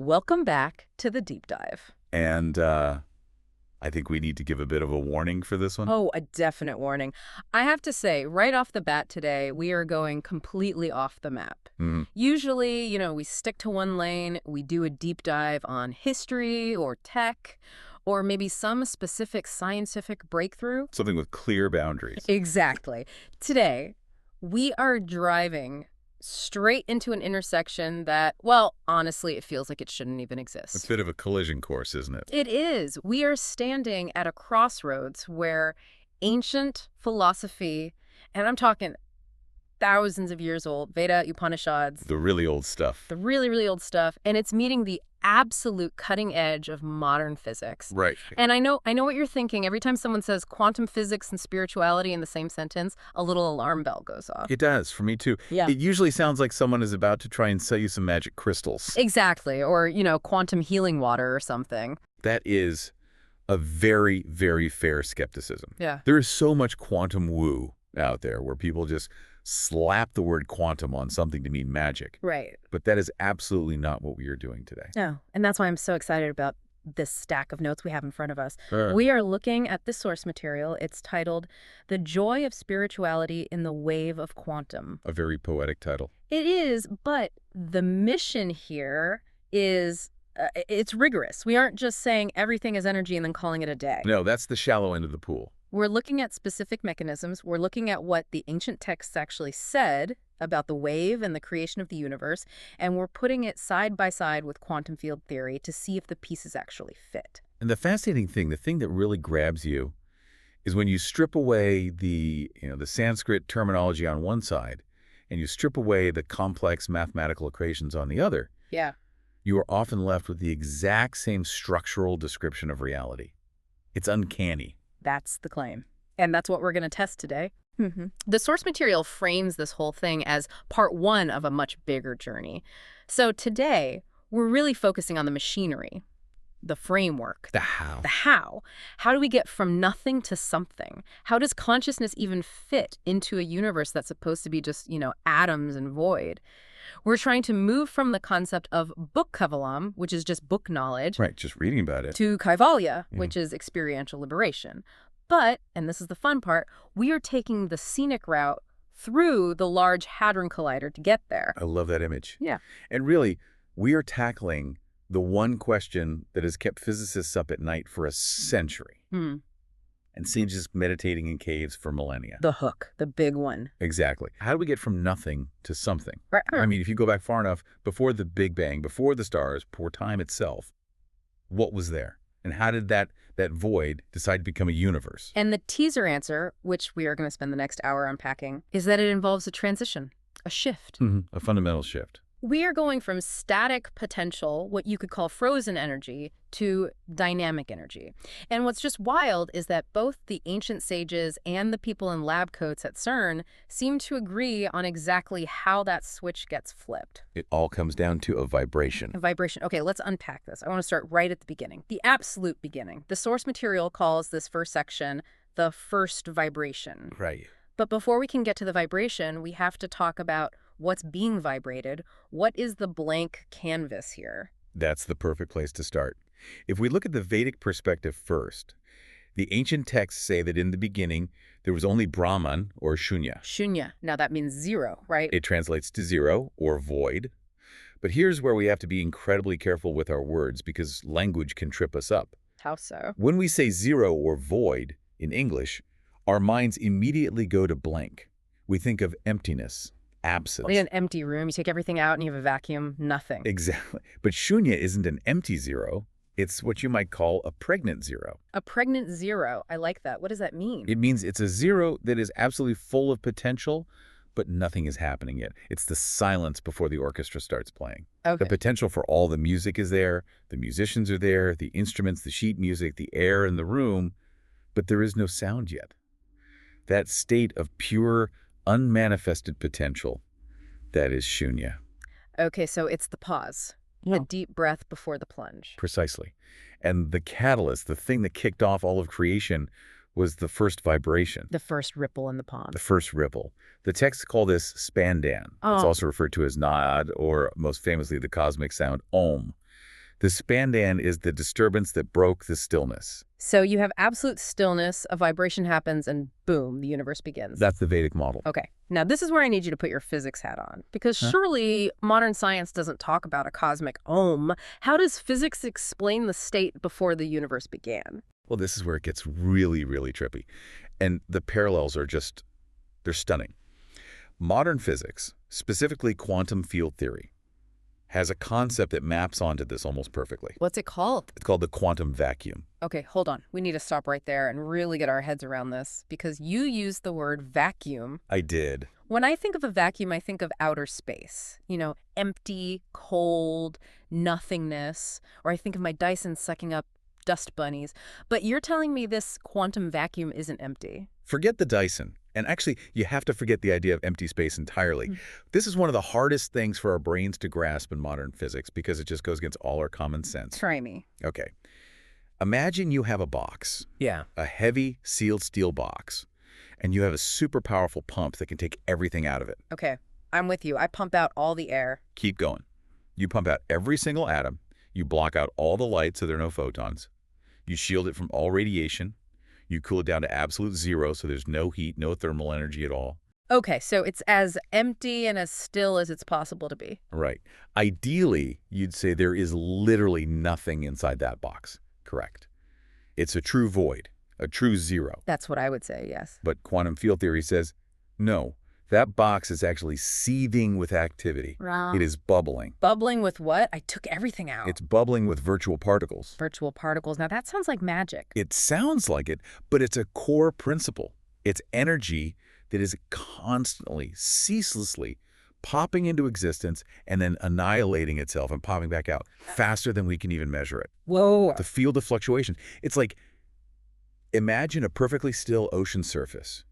Welcome back to the deep dive. And I think we need to give a bit of a warning for this one. Oh, a definite warning. I have to say, right off the bat today, we are going completely off the map. Mhm. Usually, we stick to one lane, we do a deep dive on history or tech, or maybe some specific scientific breakthrough. Something with clear boundaries. Exactly. Today, we are driving straight into an intersection that, well, honestly, it feels like it shouldn't even A exist. bit of a collision course, isn't it? It is. We are standing at a crossroads where ancient philosophy, and I'm talking thousands of years old, Veda, Upanishads, The really old stuff. the really, really old stuff, and it's meeting the absolute cutting edge of modern physics. Right. And I know what you're thinking. Every time someone says quantum physics and spirituality in the same sentence, a little alarm bell goes off. It does, for me too. Yeah. It usually sounds like someone is about to try and sell you some magic crystals. Exactly. Or, quantum healing water or something. That is a very, very fair skepticism. Yeah. There is so much quantum woo out there where people just slap the word quantum on something to mean magic. Right. But that is absolutely not what we are doing today. No. And that's why I'm so excited about this stack of notes we have in front of us. Sure. We are looking at the source material. It's titled The Joy of Spirituality in the Wave of Quantum. A very poetic title. It is, but the mission here is it's rigorous. We aren't just saying everything is energy and then calling it a day. No, that's the shallow end of the pool. We're looking at specific mechanisms. We're looking at what the ancient texts actually said about the wave and the creation of the universe, and we're putting it side by side with quantum field theory to see if the pieces actually fit. And the fascinating thing, the thing that really grabs you, is when you strip away the Sanskrit terminology on one side, and you strip away the complex mathematical equations on the other, Yeah. you are often left with the exact same structural description of reality. It's uncanny. That's the claim. And that's what we're going to test today. The source material frames this whole thing as part one of a much bigger journey. So today, we're really focusing on the machinery, the framework, The how. the how. How do we get from nothing to something? How does consciousness even fit into a universe that's supposed to be just, atoms and void? We're trying to move from the concept of book kavalam, which is just book knowledge, Right, just reading about it. to kaivalya, which is experiential liberation. But, and this is the fun part, we are taking the scenic route through the Large Hadron Collider to get there. I love that image. Yeah. And really, we are tackling the one question that has kept physicists up at night for a century. And scientists meditating in caves for millennia. The hook, the big one. Exactly. How do we get from nothing to something? Right. I mean, if you go back far enough, before the Big Bang, before the stars, before time itself, what was there? And how did that void decide to become a universe? And the teaser answer, which we are going to spend the next hour unpacking, is that it involves a transition, a shift. A fundamental shift. We are going from static potential, what you could call frozen energy, to dynamic energy. And what's just wild is that both the ancient sages and the people in lab coats at CERN seem to agree on exactly how that switch gets flipped. It all comes down to a vibration. A vibration. Okay, let's unpack this. I want to start right at the beginning, the absolute beginning. The source material calls this first section the first vibration. Right. But before we can get to the vibration, we have to talk about what's being vibrated. What is the blank canvas here? That's the perfect place to start. If we look at the Vedic perspective first, the ancient texts say that in the beginning, there was only Brahman, or Shunya. Shunya. Now that means zero, right? It translates to zero, or void. But here's where we have to be incredibly careful with our words, because language can trip us up. How so? When we say zero or void in English, our minds immediately go to blank. We think of emptiness, absence. In an empty room, you take everything out and you have a vacuum, nothing. Exactly. But Shunya isn't an empty zero. It's what you might call a pregnant zero. A pregnant zero. I like that. What does that mean? It means it's a zero that is absolutely full of potential, but nothing is happening yet. It's the silence before the orchestra starts playing. Okay. The potential for all the music is there, the musicians are there, the instruments, the sheet music, the air in the room, but there is no sound yet. That state of pure, unmanifested potential, that is Shunya. Okay, so it's the pause. The deep breath before the plunge. Precisely. And the catalyst, the thing that kicked off all of creation, was the first vibration, The first ripple in the pond. the first ripple. The texts call this spandan. It's Oh. also referred to as nad, or most famously the cosmic sound Om. The spandan is the disturbance that broke the stillness. So you have absolute stillness, a vibration happens, and boom, the universe begins. That's the Vedic model. Okay. Now, this is where I need you to put your physics hat on, because Huh? surely modern science doesn't talk about a cosmic ohm. How does physics explain the state before the universe began? Well, this is where it gets really, really trippy. And the parallels are just, they're stunning. Modern physics, specifically quantum field theory, has a concept that maps onto this almost perfectly. What's it called? It's called the quantum vacuum. Okay, hold on. We need to stop right there and really get our heads around this, because you used the word vacuum. I did. When I think of a vacuum, I think of outer space. You know, empty, cold, nothingness. Or I think of my Dyson sucking up dust bunnies. But you're telling me this quantum vacuum isn't empty. Forget the Dyson. And actually, you have to forget the idea of empty space entirely. Mm. This is one of the hardest things for our brains to grasp in modern physics because it just goes against all our common sense. Try me. Okay. Imagine you have a box, Yeah. a heavy sealed steel box, and you have a super powerful pump that can take everything out of it. Okay, I'm with you. I pump out all the air. Keep going. You pump out every single atom. You block out all the light so there are no photons. You shield it from all radiation. You cool it down to absolute zero so there's no heat, no thermal energy at all. Okay, so it's as empty and as still as it's possible to be. Right. Ideally, you'd say there is literally nothing inside that box. Correct. It's a true void, a true zero. That's what I would say, yes. But quantum field theory says, no, that box is actually seething with activity. Wrong. It is bubbling. Bubbling with what? I took everything out. It's bubbling with virtual particles. Virtual particles. Now that sounds like magic. It sounds like it, but it's a core principle. It's energy that is constantly, ceaselessly popping into existence and then annihilating itself and popping back out faster than we can even measure it. Whoa. The field of fluctuation. It's like, imagine a perfectly still ocean surface.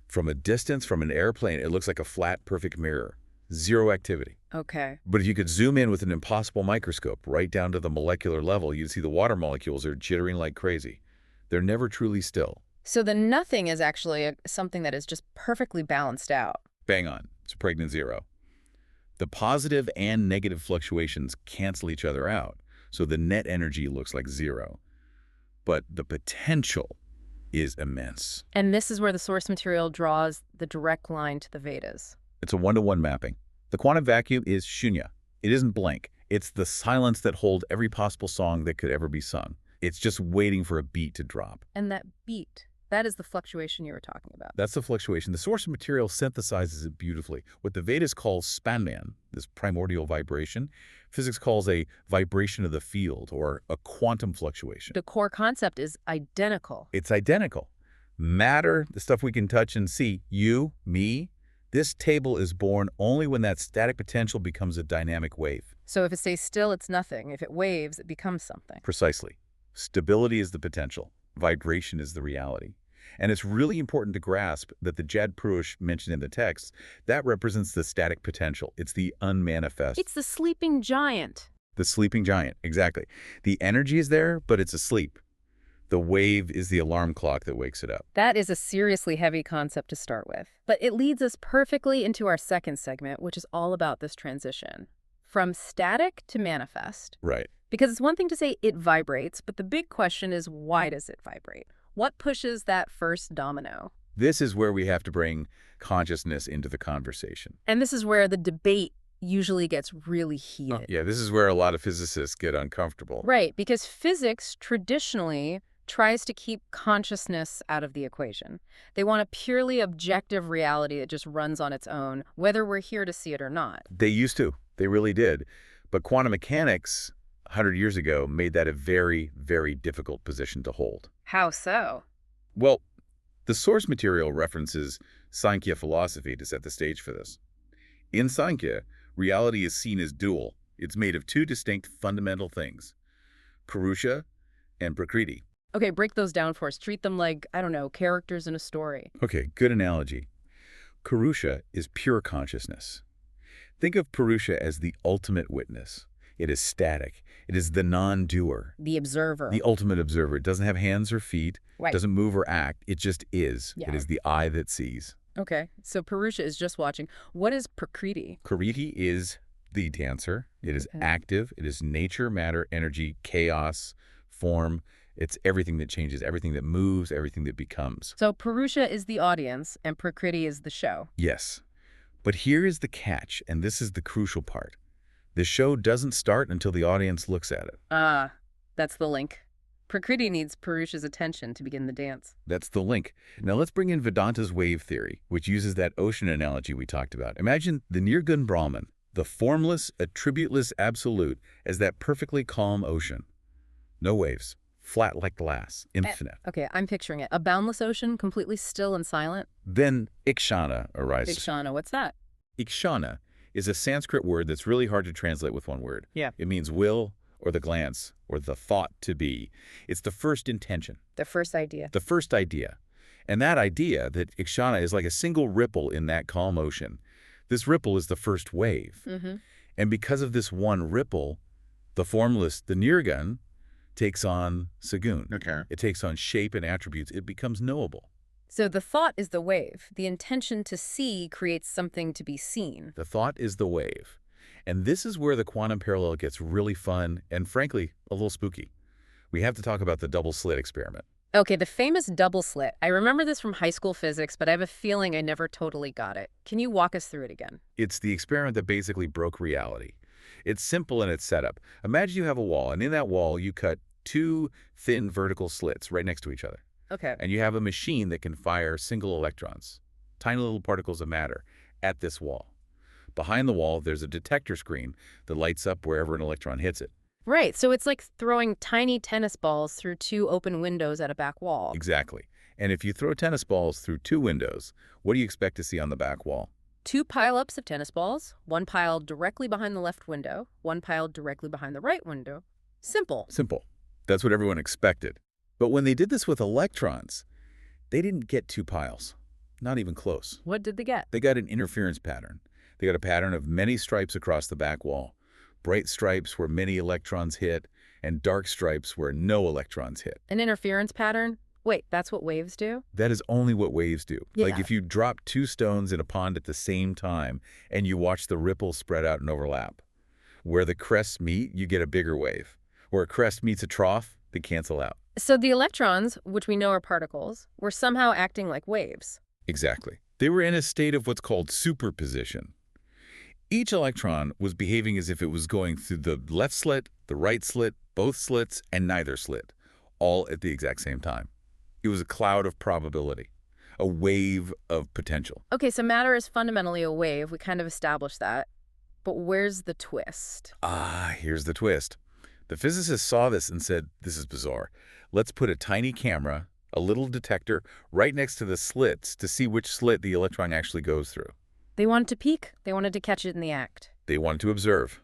From a distance, from an airplane, it looks like a flat, perfect mirror. Zero activity. Okay. But if you could zoom in with an impossible microscope right down to the molecular level, you'd see the water molecules are jittering like crazy. They're never truly still. So the nothing is actually something that is just perfectly balanced out. Bang on. It's a pregnant zero. The positive and negative fluctuations cancel each other out, so the net energy looks like zero. But the potential is immense. And this is where the source material draws the direct line to the Vedas. It's a one-to-one mapping. The quantum vacuum is shunya. It isn't blank. It's the silence that holds every possible song that could ever be sung. It's just waiting for a beat to drop. And that beat, that is the fluctuation you were talking about. That's the fluctuation. The source material synthesizes it beautifully. What the Vedas calls spandan, this primordial vibration, physics calls a vibration of the field or a quantum fluctuation. The core concept is identical. It's identical. Matter, the stuff we can touch and see, you, me, this table is born only when that static potential becomes a dynamic wave. So if it stays still, it's nothing. If it waves, it becomes something. Precisely. Stability is the potential. Vibration is the reality. And it's really important to grasp that the Jad Purush mentioned in the text, that represents the static potential. It's the unmanifest. It's the sleeping giant. The sleeping giant, exactly. The energy is there, but it's asleep. The wave is the alarm clock that wakes it up. That is a seriously heavy concept to start with. But it leads us perfectly into our second segment, which is all about this transition. From static to manifest. Right. Because it's one thing to say it vibrates, but the big question is, why does it vibrate? What pushes that first domino? This is where we have to bring consciousness into the conversation. And this is where the debate usually gets really heated. Yeah, this is where a lot of physicists get uncomfortable. Right, because physics traditionally tries to keep consciousness out of the equation. They want a purely objective reality that just runs on its own, whether we're here to see it or not. They used to. They really did. But quantum mechanics 100 years ago made that a very, very difficult position to hold. How so? Well, the source material references Sankhya philosophy to set the stage for this. In Sankhya, reality is seen as dual. It's made of two distinct fundamental things, Purusha and Prakriti. Okay, break those down for us. Treat them like, I don't know, characters in a story. Okay, good analogy. Purusha is pure consciousness. Think of Purusha as the ultimate witness. It is static. It is the non-doer. The observer. The ultimate observer. It doesn't have hands or feet. Right. Doesn't move or act. It just is. Yeah. It is the eye that sees. Okay, so Purusha is just watching. What is Prakriti? Prakriti is the dancer. It is Okay. active. It is nature, matter, energy, chaos, form. It's everything that changes, everything that moves, everything that becomes. So Purusha is the audience and Prakriti is the show. Yes. But here is the catch, and this is the crucial part. The show doesn't start until the audience looks at it. Ah, that's the link. Prakriti needs Purusha's attention to begin the dance. That's the link. Now let's bring in Vedanta's wave theory, which uses that ocean analogy we talked about. Imagine the Nirgun Brahman, the formless, attributeless absolute, as that perfectly calm ocean. No waves, flat like glass, infinite. Okay, I'm picturing it. A boundless ocean, completely still and silent. Then Ikshana arises. Ikshana, what's that? Ikshana is a Sanskrit word that's really hard to translate with one word. Yeah. It means will, or the glance, or the thought to be. It's the first intention, The first idea. the first idea. And that idea, that Ikshana is like a single ripple in that calm ocean. This ripple is the first wave. Mm-hmm. And because of this one ripple, the formless, the Nirgun, takes on Sagun. Okay. It takes on shape and attributes. It becomes knowable. So the thought is the wave. The intention to see creates something to be seen. The thought is the wave. And this is where the quantum parallel gets really fun and, frankly, a little spooky. We have to talk about the double slit experiment. Okay, the famous double slit. I remember this from high school physics, but I have a feeling I never totally got it. Can you walk us through it again? It's the experiment that basically broke reality. It's simple in its setup. Imagine you have a wall, and in that wall you cut two thin vertical slits right next to each other. Okay. And you have a machine that can fire single electrons, tiny little particles of matter, at this wall. Behind the wall, there's a detector screen that lights up wherever an electron hits it. Right, so it's like throwing tiny tennis balls through two open windows at a back wall. Exactly. And if you throw tennis balls through two windows, what do you expect to see on the back wall? Two pile-ups of tennis balls, one piled directly behind the left window, one piled directly behind the right window. Simple. Simple. That's what everyone expected. But when they did this with electrons, they didn't get two piles. Not even close. What did they get? They got an interference pattern. They got a pattern of many stripes across the back wall. Bright stripes where many electrons hit, and dark stripes where no electrons hit. An interference pattern? Wait, that's what waves do? That is only what waves do. Like Yeah. if you drop two stones in a pond at the same time and you watch the ripples spread out and overlap. Where the crests meet, you get a bigger wave. Where a crest meets a trough, they cancel out. So the electrons, which we know are particles, were somehow acting like waves. Exactly. They were in a state of what's called superposition. Each electron was behaving as if it was going through the left slit, the right slit, both slits, and neither slit, all at the exact same time. It was a cloud of probability, a wave of potential. Okay, so matter is fundamentally a wave. We kind of established that. But where's the twist? Ah, here's the twist. The physicists saw this and said, this is bizarre. Let's put a tiny camera, a little detector, right next to the slits to see which slit the electron actually goes through. They wanted to peek. They wanted to catch it in the act. They wanted to observe.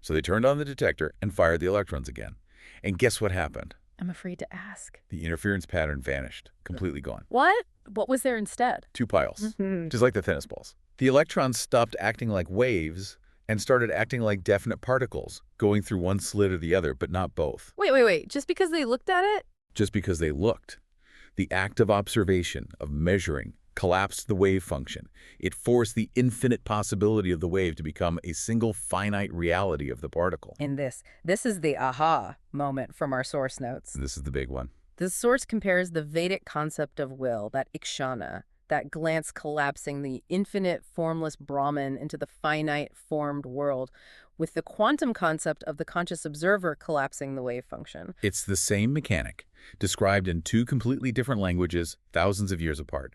So they turned on the detector and fired the electrons again. And guess what happened? I'm afraid to ask. The interference pattern vanished, completely gone. What? What was there instead? Two piles, Mm-hmm. just like the tennis balls. The electrons stopped acting like waves and started acting like definite particles, going through one slit or the other, but not both. Wait. Just because they looked at it? Just because they looked. The act of observation, of measuring, collapsed the wave function. It forced the infinite possibility of the wave to become a single finite reality of the particle. In this is the aha moment from our source notes. This is the big one. The source compares the Vedic concept of will, that ikshana, that glance collapsing the infinite formless Brahman into the finite formed world, with the quantum concept of the conscious observer collapsing the wave function. It's the same mechanic, described in two completely different languages, thousands of years apart.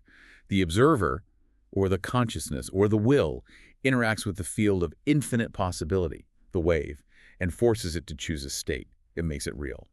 The observer, or the consciousness, or the will, interacts with the field of infinite possibility, the wave, and forces it to choose a state. It makes it real.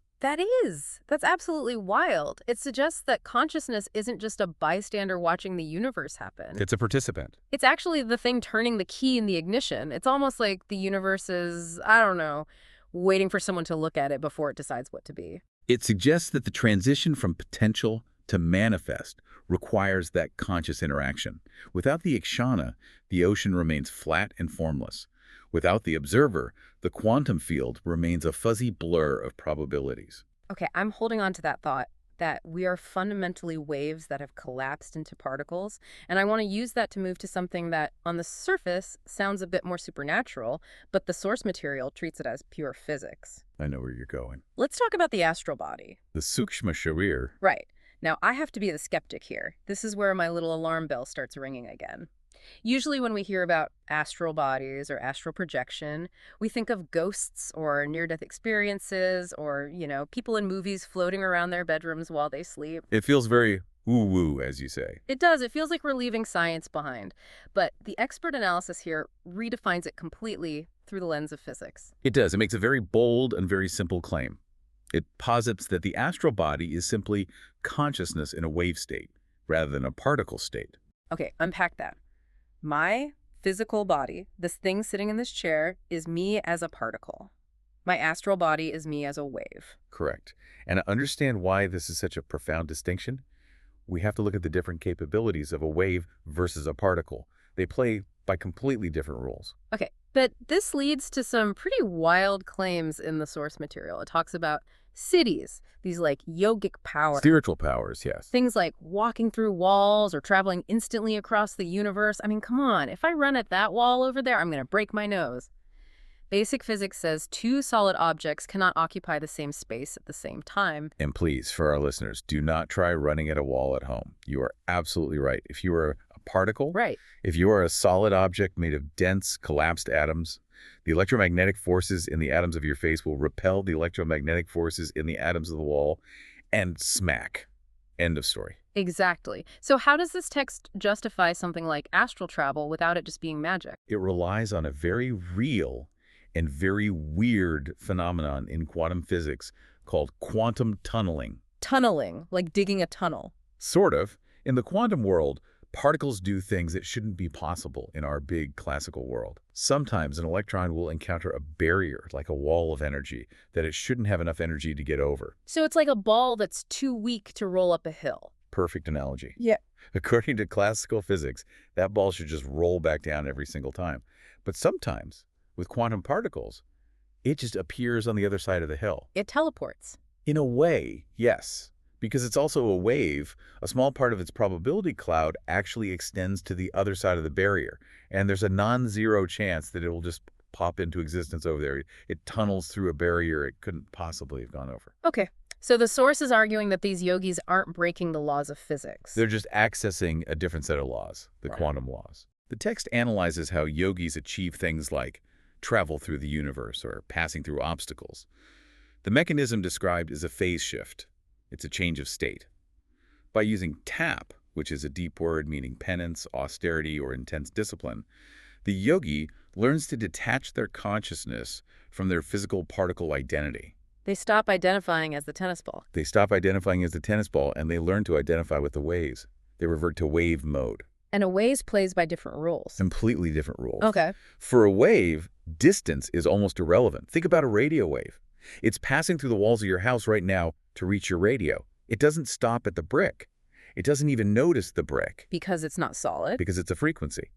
That's absolutely wild. It suggests that consciousness isn't just a bystander watching the universe happen. It's a participant. It's actually the thing turning the key in the ignition. It's almost like the universe is, I don't know, waiting for someone to look at it before it decides what to be. It suggests that the transition from potential to manifest requires that conscious interaction. Without the ikshana, the ocean remains flat and formless. Without the observer, the quantum field remains a fuzzy blur of probabilities. Okay, I'm holding on to that thought. that we are fundamentally waves that have collapsed into particles. And I want to use that to move to something that, on the surface, sounds a bit more supernatural, but the source material treats it as pure physics. I know where you're going. Let's talk about the astral body. The Sukshma Sharir. Right. Now, I have to be the skeptic here. This is where my little alarm bell starts ringing again. Usually when we hear about astral bodies or astral projection, we think of ghosts or near-death experiences or, people in movies floating around their bedrooms while they sleep. It feels very woo-woo, as you say. It does. It feels like we're leaving science behind. But the expert analysis here redefines it completely through the lens of physics. It does. It makes a very bold and very simple claim. It posits that the astral body is simply consciousness in a wave state, rather than a particle state. Okay, unpack that. My physical body, this thing sitting in this chair, is me as a particle. My astral body is me as a wave. Correct. And to understand why this is such a profound distinction, we have to look at the different capabilities of a wave versus a particle. They play by completely different rules. Okay, but this leads to some pretty wild claims in the source material. It talks about cities, these like yogic powers. Spiritual powers, yes. Things like walking through walls or traveling instantly across the universe. I mean, come on, if I run at that wall over there, I'm going to break my nose. Basic physics says two solid objects cannot occupy the same space at the same time. And please, for our listeners, do not try running at a wall at home. You are absolutely right. If you are a particle, Right. if you are a solid object made of dense, collapsed atoms, the electromagnetic forces in the atoms of your face will repel the electromagnetic forces in the atoms of the wall and smack. End of story. Exactly. So how does this text justify something like astral travel without it just being magic? It relies on a very real and very weird phenomenon in quantum physics called quantum tunneling. Tunneling, like digging a tunnel. Sort of. In the quantum world, particles do things that shouldn't be possible in our big classical world. Sometimes an electron will encounter a barrier, like a wall of energy, that it shouldn't have enough energy to get over. So it's like a ball that's too weak to roll up a hill. Perfect analogy. Yeah. According to classical physics, that ball should just roll back down every single time. But sometimes, with quantum particles, it just appears on the other side of the hill. It teleports. In a way, yes. Because it's also a wave, a small part of its probability cloud actually extends to the other side of the barrier. And there's a non-zero chance that it will just pop into existence over there. It tunnels through a barrier it couldn't possibly have gone over. Okay. So the source is arguing that these yogis aren't breaking the laws of physics. They're just accessing a different set of laws, the Right. quantum laws. The text analyzes how yogis achieve things like travel through the universe or passing through obstacles. The mechanism described is a phase shift. It's a change of state. By using tap, which is a deep word meaning penance, austerity, or intense discipline, the yogi learns to detach their consciousness from their physical particle identity. They stop identifying as the tennis ball. They stop identifying as the tennis ball, and they learn to identify with the waves. They revert to wave mode. And a wave plays by different rules. Completely different rules. Okay. For a wave, distance is almost irrelevant. Think about a radio wave. It's passing through the walls of your house right now to reach your radio. It doesn't stop at the brick. It doesn't even notice the brick. Because it's not solid. Because it's a frequency.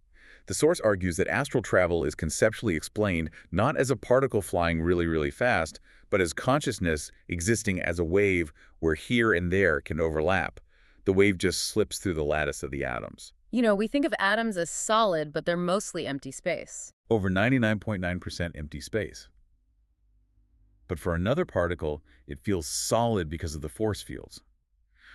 The source argues that astral travel is conceptually explained not as a particle flying really, really fast, but as consciousness existing as a wave where here and there can overlap. The wave just slips through the lattice of the atoms. We think of atoms as solid, but they're mostly empty space. Over 99.9% empty space. But for another particle, it feels solid because of the force fields.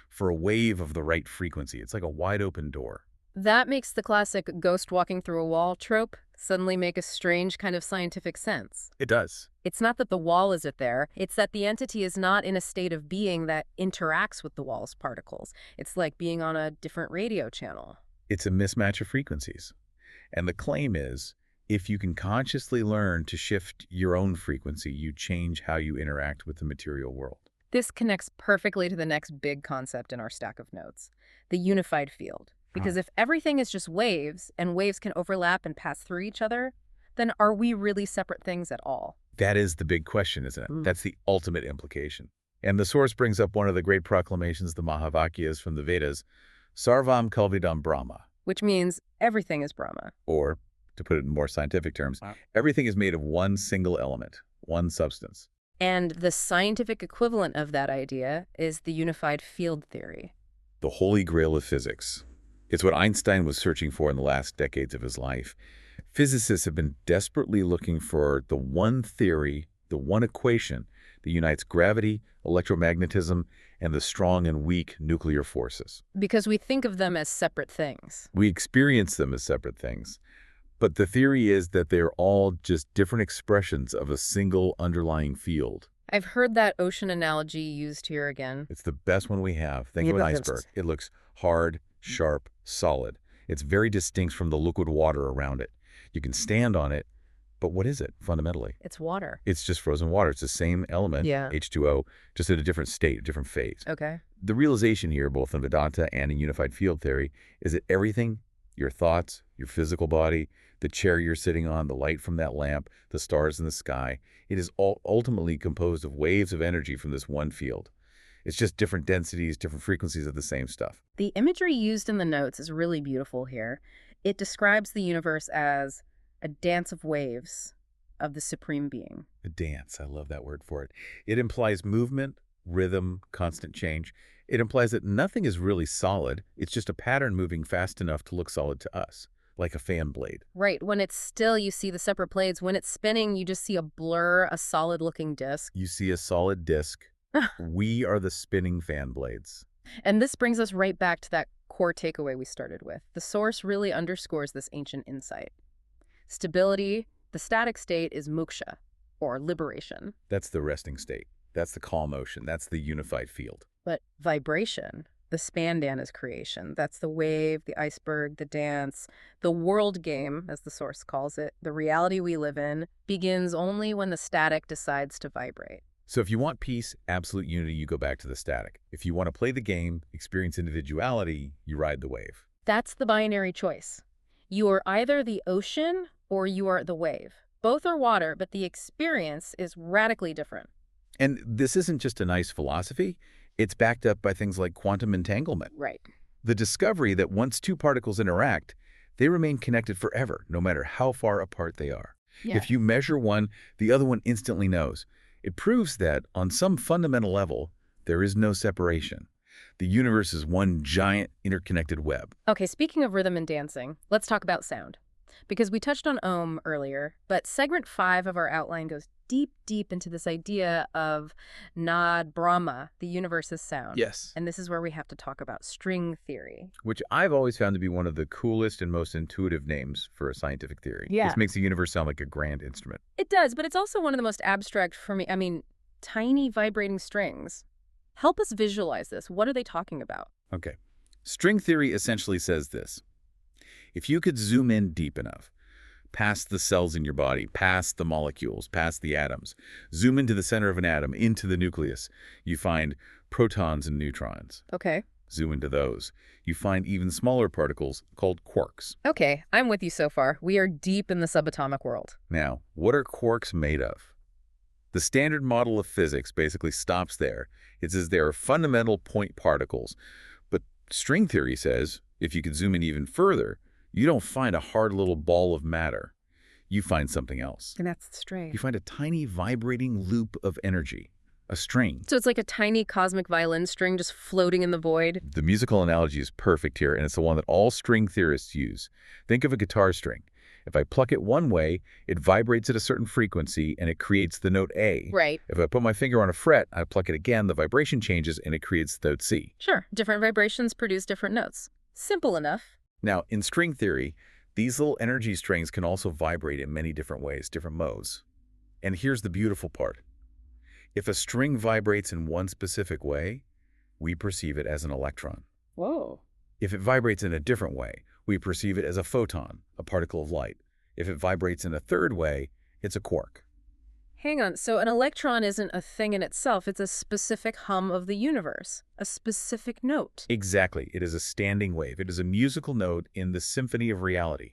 For a wave of the right frequency, it's like a wide open door. That makes the classic ghost walking through a wall trope suddenly make a strange kind of scientific sense. It does. It's not that the wall isn't there, it's that the entity is not in a state of being that interacts with the wall's particles. It's like being on a different radio channel. It's a mismatch of frequencies. And the claim is, if you can consciously learn to shift your own frequency, you change how you interact with the material world. This connects perfectly to the next big concept in our stack of notes, the unified field. Because if everything is just waves, and waves can overlap and pass through each other, then are we really separate things at all? That is the big question, isn't it? That's the ultimate implication. And the source brings up one of the great proclamations, the Mahavakyas from the Vedas, Sarvam Kalvidam Brahma. Which means everything is Brahma. Or, to put it in more scientific terms, everything is made of one single element, one substance. And the scientific equivalent of that idea is the unified field theory. The holy grail of physics. It's what Einstein was searching for in the last decades of his life. Physicists have been desperately looking for the one theory, the one equation that unites gravity, electromagnetism, and the strong and weak nuclear forces. Because we think of them as separate things. We experience them as separate things, but the theory is that they're all just different expressions of a single underlying field. I've heard that ocean analogy used here again. It's the best one we have. Think of an iceberg. It looks hard, sharp, solid. It's very distinct from the liquid water around it. You can stand on it, but what is it fundamentally? It's water. It's just frozen water. It's the same element, Yeah. H2O, just in a different state, a different phase. Okay. The realization here, both in Vedanta and in unified field theory, is that everything, your thoughts, your physical body, the chair you're sitting on, the light from that lamp, the stars in the sky, it is all ultimately composed of waves of energy from this one field. It's just different densities, different frequencies of the same stuff. The imagery used in the notes is really beautiful here. It describes the universe as a dance of waves of the supreme being. A dance, I love that word for it. It implies movement, rhythm, constant change. It implies that nothing is really solid. It's just a pattern moving fast enough to look solid to us, like a fan blade. Right. When it's still, you see the separate blades. When it's spinning, you just see a blur, a solid-looking disc. You see a solid disc. We are the spinning fan blades. And this brings us right back to that core takeaway we started with. The source really underscores this ancient insight. Stability, the static state, is moksha, or liberation. That's the resting state. That's the calm ocean. That's the unified field. But vibration, the spandan, is creation. That's the wave, the iceberg, the dance. The world game, as the source calls it, the reality we live in, begins only when the static decides to vibrate. So if you want peace, absolute unity, you go back to the static. If you want to play the game, experience individuality, you ride the wave. That's the binary choice. You are either the ocean or you are the wave. Both are water, but the experience is radically different. And this isn't just a nice philosophy. It's backed up by things like quantum entanglement. Right. The discovery that once two particles interact, they remain connected forever, no matter how far apart they are. Yeah. If you measure one, the other one instantly knows. It proves that, on some fundamental level, there is no separation. The universe is one giant interconnected web. Okay, speaking of rhythm and dancing, let's talk about sound. Because we touched on Om earlier, but segment 5 of our outline goes deep into this idea of Nad Brahma, the universe's sound. Yes. And this is where we have to talk about string theory. Which I've always found to be one of the coolest and most intuitive names for a scientific theory. Yeah. This makes the universe sound like a grand instrument. It does, but it's also one of the most abstract for me. I mean, tiny vibrating strings. Help us visualize this. What are they talking about? Okay. String theory essentially says this. If you could zoom in deep enough, past the cells in your body, past the molecules, past the atoms, zoom into the center of an atom, into the nucleus, you find protons and neutrons. Okay. Zoom into those. You find even smaller particles called quarks. Okay, I'm with you so far. We are deep in the subatomic world. Now, what are quarks made of? The standard model of physics basically stops there. It says they are fundamental point particles. But string theory says, if you could zoom in even further, you don't find a hard little ball of matter. You find something else. And that's the string. You find a tiny vibrating loop of energy, a string. So it's like a tiny cosmic violin string just floating in the void? The musical analogy is perfect here, and it's the one that all string theorists use. Think of a guitar string. If I pluck it one way, it vibrates at a certain frequency, and it creates the note A. Right. If I put my finger on a fret, I pluck it again, the vibration changes, and it creates the note C. Sure. Different vibrations produce different notes. Simple enough. Now, in string theory, these little energy strings can also vibrate in many different ways, different modes. And here's the beautiful part. If a string vibrates in one specific way, we perceive it as an electron. Whoa. If it vibrates in a different way, we perceive it as a photon, a particle of light. If it vibrates in a third way, it's a quark. Hang on. So an electron isn't a thing in itself. It's a specific hum of the universe, a specific note. Exactly. It is a standing wave. It is a musical note in the symphony of reality.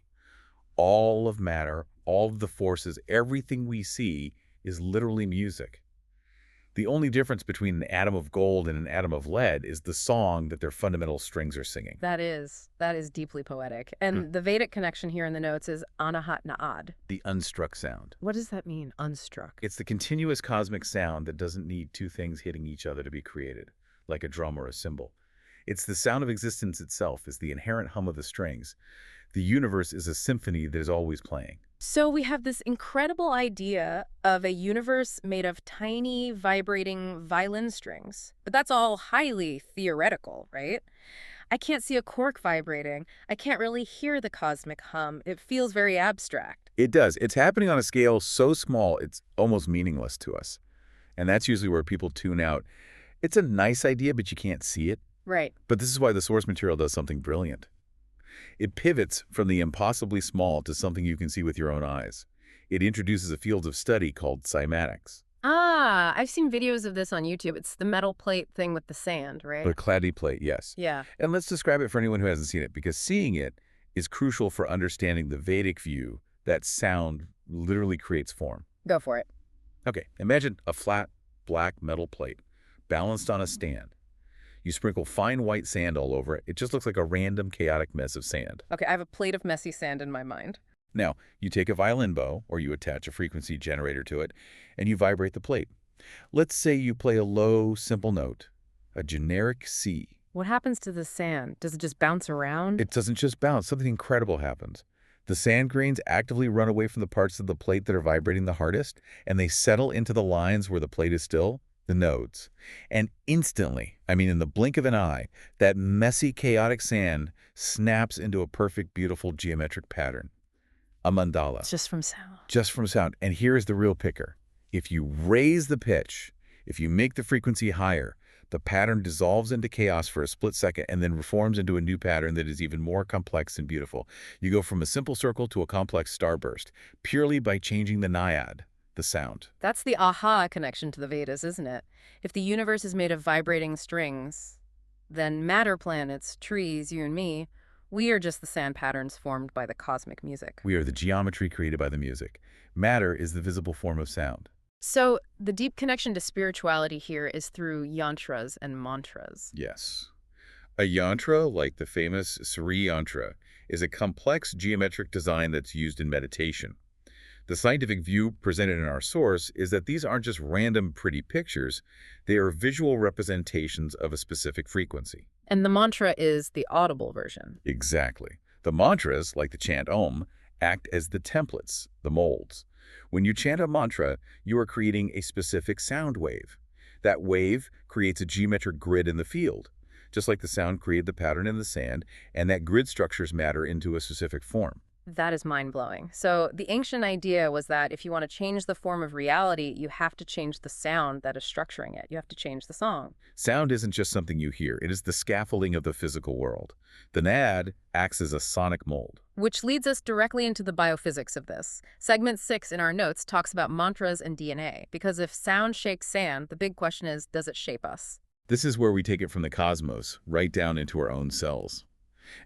All of matter, all of the forces, everything we see is literally music. The only difference between an atom of gold and an atom of lead is the song that their fundamental strings are singing. That is deeply poetic. Hmm. And the Vedic connection here in the notes is anahat na'ad. The unstruck sound. What does that mean, unstruck? It's the continuous cosmic sound that doesn't need two things hitting each other to be created, like a drum or a cymbal. It's the sound of existence itself, is the inherent hum of the strings. The universe is a symphony that is always playing. So we have this incredible idea of a universe made of tiny, vibrating violin strings. But that's all highly theoretical, right? I can't see a cork vibrating. I can't really hear the cosmic hum. It feels very abstract. It does. It's happening on a scale so small it's almost meaningless to us. And that's usually where people tune out. It's a nice idea, but you can't see it. Right. But this is why the source material does something brilliant. It pivots from the impossibly small to something you can see with your own eyes. It introduces a field of study called cymatics. Ah, I've seen videos of this on YouTube. It's the metal plate thing with the sand, right? The claddy plate, yes. Yeah. And let's describe it for anyone who hasn't seen it, because seeing it is crucial for understanding the Vedic view that sound literally creates form. Go for it. Okay, imagine a flat, black metal plate balanced on a stand. You sprinkle fine white sand all over it. It just looks like a random, chaotic mess of sand. Okay, I have a plate of messy sand in my mind. Now, you take a violin bow, or you attach a frequency generator to it, and you vibrate the plate. Let's say you play a low, simple note, a generic C. What happens to the sand? Does it just bounce around? It doesn't just bounce. Something incredible happens. The sand grains actively run away from the parts of the plate that are vibrating the hardest, and they settle into the lines where the plate is still, the nodes. And instantly, I mean in the blink of an eye, that messy, chaotic sand snaps into a perfect, beautiful geometric pattern. A mandala. It's just from sound. Just from sound. And here is the real picker. If you raise the pitch, if you make the frequency higher, the pattern dissolves into chaos for a split second and then reforms into a new pattern that is even more complex and beautiful. You go from a simple circle to a complex starburst, purely by changing the naiad, the sound. That's the aha connection to the Vedas, isn't it? If the universe is made of vibrating strings, then matter planets, trees, you and me, we are just the sand patterns formed by the cosmic music. We are the geometry created by the music. Matter is the visible form of sound. So the deep connection to spirituality here is through yantras and mantras. Yes. A yantra, like the famous Sri yantra, is a complex geometric design that's used in meditation. The scientific view presented in our source is that these aren't just random pretty pictures, they are visual representations of a specific frequency. And the mantra is the audible version. Exactly. The mantras, like the chant Om, act as the templates, the molds. When you chant a mantra, you are creating a specific sound wave. That wave creates a geometric grid in the field, just like the sound created the pattern in the sand, and that grid structures matter into a specific form. That is mind-blowing. So the ancient idea was that if you want to change the form of reality, you have to change the sound that is structuring it. You have to change the song. Sound isn't just something you hear. It is the scaffolding of the physical world. The NAD acts as a sonic mold. Which leads us directly into the biophysics of this. Segment 6 in our notes talks about mantras and DNA, because if sound shakes sand, the big question is, does it shape us? This is where we take it from the cosmos, right down into our own cells.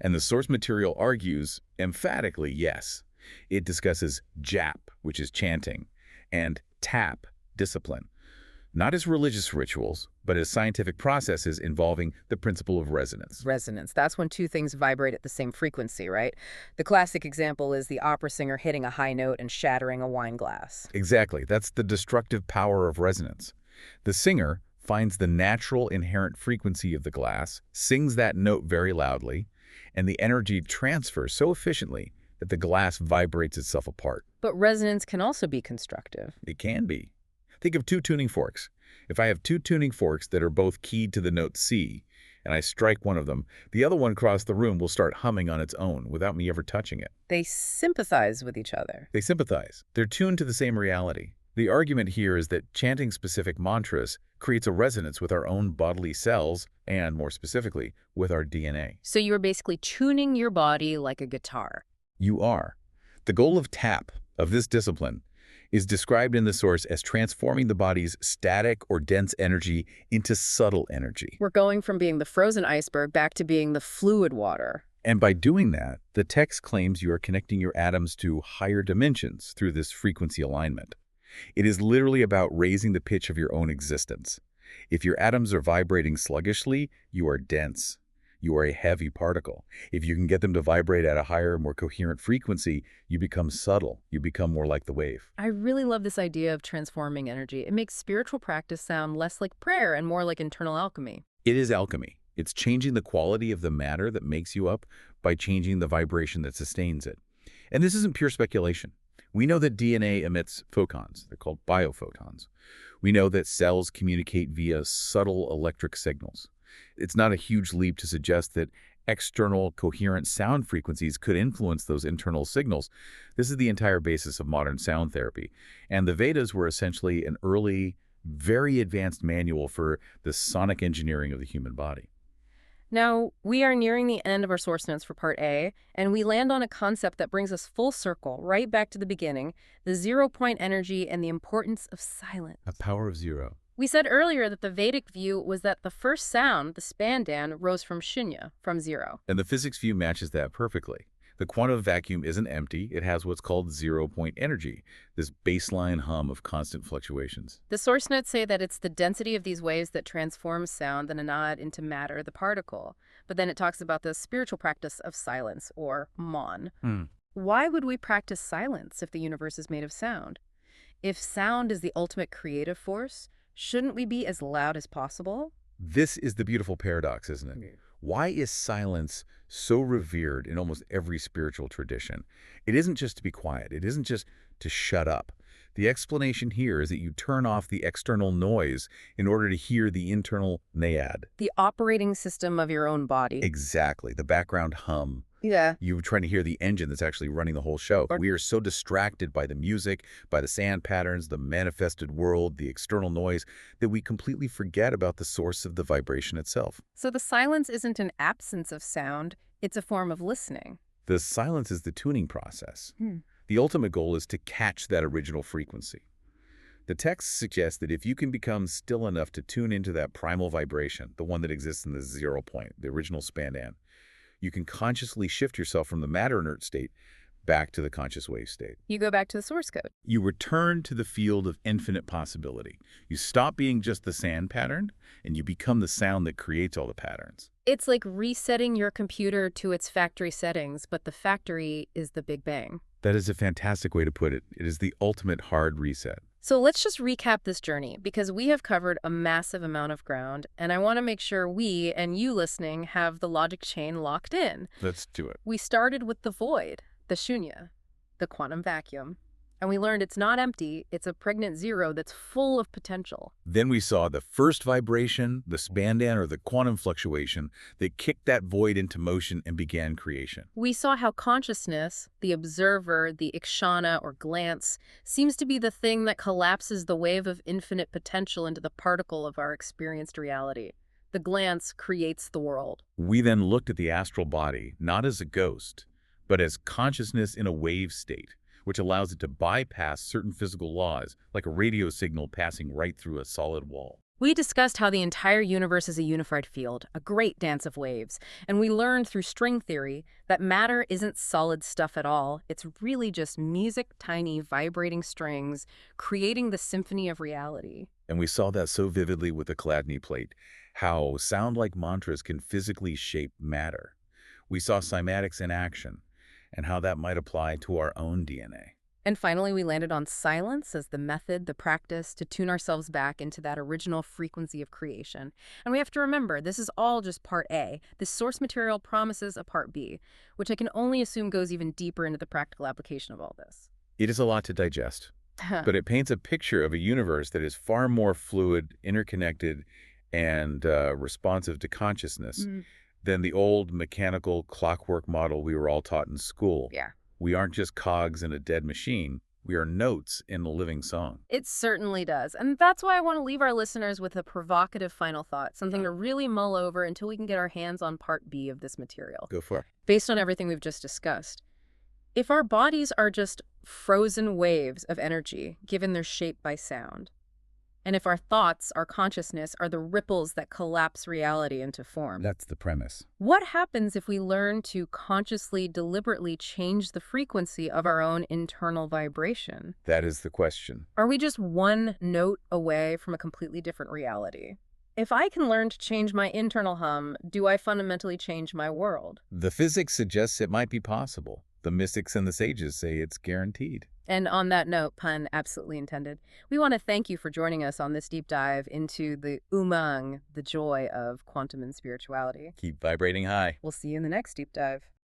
And the source material argues, emphatically, yes. It discusses jap, which is chanting, and tap, discipline. Not as religious rituals, but as scientific processes involving the principle of resonance. Resonance. That's when two things vibrate at the same frequency, right? The classic example is the opera singer hitting a high note and shattering a wine glass. Exactly. That's the destructive power of resonance. The singer finds the natural inherent frequency of the glass, sings that note very loudly, and the energy transfers so efficiently that the glass vibrates itself apart. But resonance can also be constructive. It can be. Think of two tuning forks. If I have two tuning forks that are both keyed to the note C, and I strike one of them, the other one across the room will start humming on its own without me ever touching it. They sympathize with each other. They sympathize. They're tuned to the same reality. The argument here is that chanting specific mantras creates a resonance with our own bodily cells and, more specifically, with our DNA. So you're basically tuning your body like a guitar. You are. The goal of TAP, of this discipline, is described in the source as transforming the body's static or dense energy into subtle energy. We're going from being the frozen iceberg back to being the fluid water. And by doing that, the text claims you are connecting your atoms to higher dimensions through this frequency alignment. It is literally about raising the pitch of your own existence. If your atoms are vibrating sluggishly, you are dense. You are a heavy particle. If you can get them to vibrate at a higher, more coherent frequency, you become subtle. You become more like the wave. I really love this idea of transforming energy. It makes spiritual practice sound less like prayer and more like internal alchemy. It is alchemy. It's changing the quality of the matter that makes you up by changing the vibration that sustains it. And this isn't pure speculation. We know that DNA emits photons. They're called biophotons. We know that cells communicate via subtle electric signals. It's not a huge leap to suggest that external coherent sound frequencies could influence those internal signals. This is the entire basis of modern sound therapy. And the Vedas were essentially an early, very advanced manual for the sonic engineering of the human body. Now, we are nearing the end of our source notes for Part A, and we land on a concept that brings us full circle, right back to the beginning, the zero-point energy and the importance of silence. A power of zero. We said earlier that the Vedic view was that the first sound, the spandan, rose from shunya, from zero. And the physics view matches that perfectly. The quantum vacuum isn't empty. It has what's called zero-point energy, this baseline hum of constant fluctuations. The source notes say that it's the density of these waves that transforms sound, the nanad, into matter, the particle. But then it talks about the spiritual practice of silence, or mon. Why would we practice silence if the universe is made of sound? If sound is the ultimate creative force, shouldn't we be as loud as possible? This is the beautiful paradox, isn't it? Why is silence so revered in almost every spiritual tradition? It isn't just to be quiet. It isn't just to shut up. The explanation here is that you turn off the external noise in order to hear the internal naad. The operating system of your own body. Exactly. The background hum. Yeah. You're trying to hear the engine that's actually running the whole show. We are so distracted by the music, by the sound patterns, the manifested world, the external noise, that we completely forget about the source of the vibration itself. So the silence isn't an absence of sound, it's a form of listening. The silence is the tuning process. The ultimate goal is to catch that original frequency. The text suggests that if you can become still enough to tune into that primal vibration, the one that exists in the 0 point, the original spandan, you can consciously shift yourself from the matter-inert state back to the conscious wave state. You go back to the source code. You return to the field of infinite possibility. You stop being just the sound pattern, and you become the sound that creates all the patterns. It's like resetting your computer to its factory settings, but the factory is the Big Bang. That is a fantastic way to put it. It is the ultimate hard reset. So let's just recap this journey, because we have covered a massive amount of ground, and I want to make sure we, and you listening, have the logic chain locked in. Let's do it. We started with the void, the shunya, the quantum vacuum, and we learned it's not empty, it's a pregnant zero that's full of potential. Then we saw the first vibration, the spandan or the quantum fluctuation, that kicked that void into motion and began creation. We saw how consciousness, the observer, the ikshana or glance, seems to be the thing that collapses the wave of infinite potential into the particle of our experienced reality. The glance creates the world. We then looked at the astral body, not as a ghost, but as consciousness in a wave state, which allows it to bypass certain physical laws, like a radio signal passing right through a solid wall. We discussed how the entire universe is a unified field, a great dance of waves, and we learned through string theory that matter isn't solid stuff at all. It's really just music, tiny, vibrating strings, creating the symphony of reality. And we saw that so vividly with the Chladni plate, how sound-like mantras can physically shape matter. We saw cymatics in action, and how that might apply to our own DNA. And finally, we landed on silence as the method, the practice, to tune ourselves back into that original frequency of creation. And we have to remember, this is all just Part A. This source material promises a Part B, which I can only assume goes even deeper into the practical application of all this. It is a lot to digest, but it paints a picture of a universe that is far more fluid, interconnected, and responsive to consciousness than the old mechanical clockwork model we were all taught in school. Yeah. We aren't just cogs in a dead machine. We are notes in a living song. It certainly does. And that's why I want to leave our listeners with a provocative final thought, something to really mull over until we can get our hands on Part B of this material. Go for it. Based on everything we've just discussed, if our bodies are just frozen waves of energy given their shape by sound, And if our thoughts, our consciousness, are the ripples that collapse reality into form. That's the premise. What happens if we learn to consciously, deliberately change the frequency of our own internal vibration? That is the question. Are we just one note away from a completely different reality? If I can learn to change my internal hum, do I fundamentally change my world? The physics suggests it might be possible. The mystics and the sages say it's guaranteed. And on that note, pun absolutely intended, we want to thank you for joining us on this deep dive into the umang, the joy of quantum and spirituality. Keep vibrating high. We'll see you in the next deep dive.